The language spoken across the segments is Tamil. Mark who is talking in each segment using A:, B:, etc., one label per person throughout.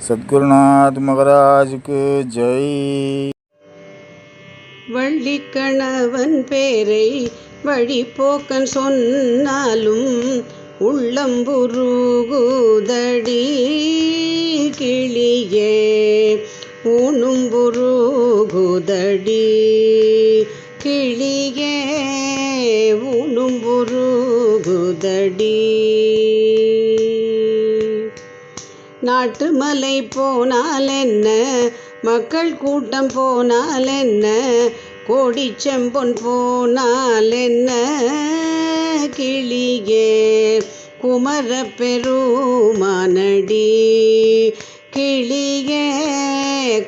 A: சத்குருநாத் மகாராஜுக்கு ஜெய்.
B: வள்ளிக்கணவன் பேரை வழிபோக்கன் சொன்னாலும் உள்ளம்புருகுதடி கிளியே ஊனும்புருகுதடி கிளியே ஊனும்புருகுதடி. நாட்டு மலை போனால் என்ன, மக்கள் கூட்டம் போனால் என்ன, கோடி செம்பொன் போனால் என்ன, கிளியே குமர பெருமானடி கிளியே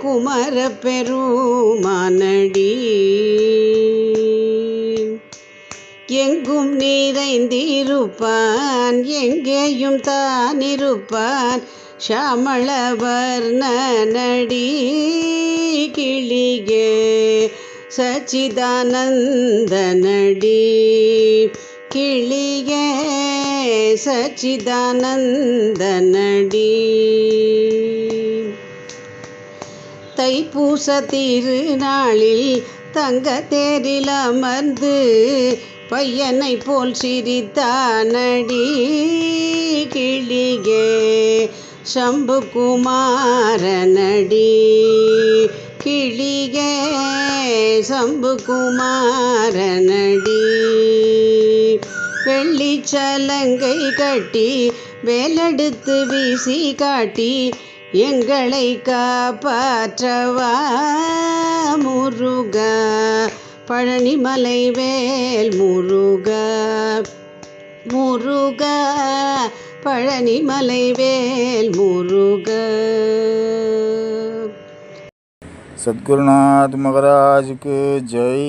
B: குமர பெருமானடி. எங்கும் நிறைந்திருப்பான் எங்கேயும் தான் இருப்பான் ஷாமளவர்ணனடி கிளியே சச்சிதானந்தனடி கிளியே சச்சிதானந்தனடி. தைப்பூச திருநாளில் தங்க தேரில் அமர்ந்து பையனை போல் சிரித்தானடி கிளியே சம்புகுமாரனடி கிளியே சம்புகுமாரனடி. வெள்ளிச்சலங்கை கட்டி வேலெடுத்து வீசி காட்டி எங்களை காப்பாற்றவா முருகா பழனிமலை வேல் முருகா முருகா பழனிமலை வேல் முருகா.
A: சத்குருநாத் மகாராஜுக்கு ஜெய்.